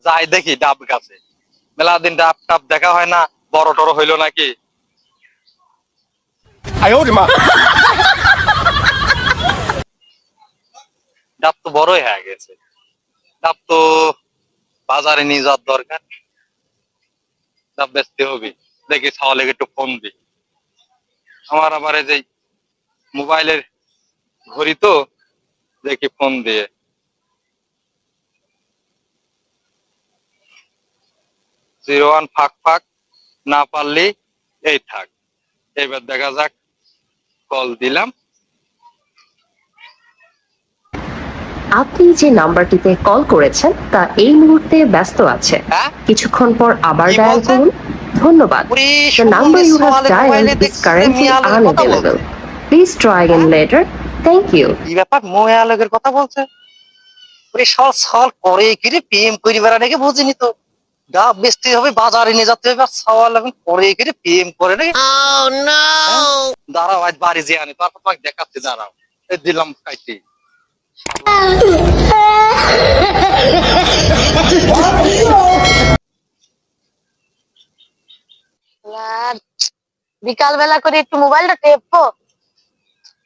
যাই দেখি ডাব গাছে, মেলা দিন ডাব টাব দেখা হয় না, বড় টড় হইলো নাকি। ডাব তো বড়ই হয়ে গেছে, ডাব তো বাজারে নিয়ে যাওয়ার দরকার, ডাব বেচতে হবে। দেখি ছাওয়ালে একটু ফোন দি। আমার আবার এই যে মোবাইলের ঘড়ি তো, দেখি ফোন দিয়ে। 01 ফাঁক ফাঁক, না পারলি এই থাক। এবার দেখা যাক, কল দিলাম। আপনি যে নাম্বারটিতে কল করেছেন তা এই মুহূর্তে ব্যস্ত আছে, হ্যাঁ কিছুক্ষণ পর আবার কি ডায়াল বলছেন? করুন। ধন্যবাদ। ওরে The number সুমনের you have সোয়ালের dialed মোবাইলে is দেখছি যে currently মিয়া আলোকের কথা unavailable. বলছে। Please try again হ্যাঁ later. Thank you. কি ব্যাপার, মোয়া আলোকের কথা বলছে? ওরে সল সল করে কি রে, প্রেম করিবার নাকি বুঝিনি তো। ডাব বেচতে হবে, বাজারে নিয়ে যেতে হবে, আর ছাওয়াল এখন করে কি রে, প্রেম করে নাকি। দাঁড়াও আজ বাড়ি যে আনি, তারপর তোমাকে দেখাচ্ছি, দাঁড়াও। এই দিলাম কাইতে। বিকাল বেলা করে একটু মোবাইলটা টেপবো,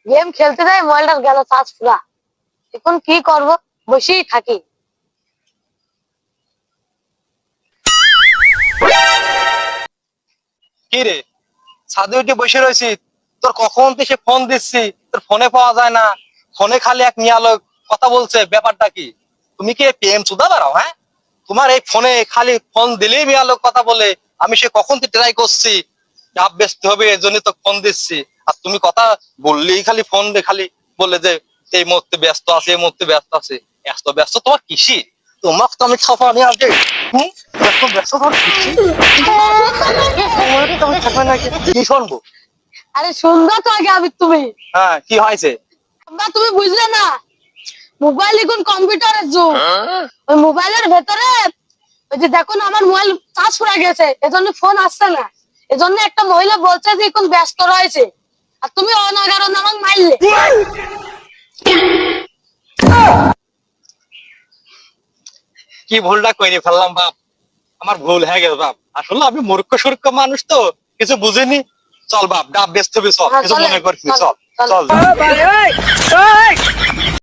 গেম খেলতে যাই, মোবাইলটা গেল চার্জ পুরা। এখন কি করব, বসেই থাকি। কি রে, ছাদে উঠে বসে রয়েছি, তোর কখন থেকে ফোন দিচ্ছি, তোর ফোনে পাওয়া যায় না। ফোনে খালি এক মিয়া লোক কথা বলছে, ব্যাপারটা কি? তুমি কি প্রেম চুদা বাড়াও? হ্যাঁ, তোমার এই ফোনে খালি ফোন দিলেই মিয়া লোক কথা বলে। আমি সে কখন থেকে ট্রাই করছি, ডাব বেচতে হবে এই জন্য তো ফোন দিচ্ছি, আর তুমি কথা বললেই খালি ফোন দিয়ে খালি বলে যে এই মুহূর্তে ব্যস্ত আছে, এই মুহূর্তে ব্যস্ত আছে। এত ব্যস্ত তোমার কিসি? তোমাকে তো আমি খাওয়া নিয়ে আগে এত ব্যস্ত তোমার কিসি? তোমার তো আমি থাকবে নাকি, কি শুনবো? আরে শুনবা তো আগে, আমি তুমি হ্যাঁ, কি হয়েছে? তুমি বুঝলে না, মোবাইল এখন কম্পিউটারের যুগ। ওই মোবাইলের ভেতরে ওই যে দেখো না, আমার মোবাইল চার্জ ফুরা গেছে, এজন্য ফোন আসছে না। এজন্য একটা মহিলা বলছে যে এখন ব্যস্ত রয়েছে, আর তুমি অনাগারণ আমাকে মারলে। কি ভুলটা কইনি ফেললাম বাপ, আমার ভুল হয়ে গেছে বাপ। আসলে আমি মূর্খ সুর্খ মানুষ তো, কিছু বুঝিনি। চল বাপ, ডাব বেচতে হবে, চল, হ্যাঁ, কিছু চলেন, মনে করবি, চল, চল চল। চল।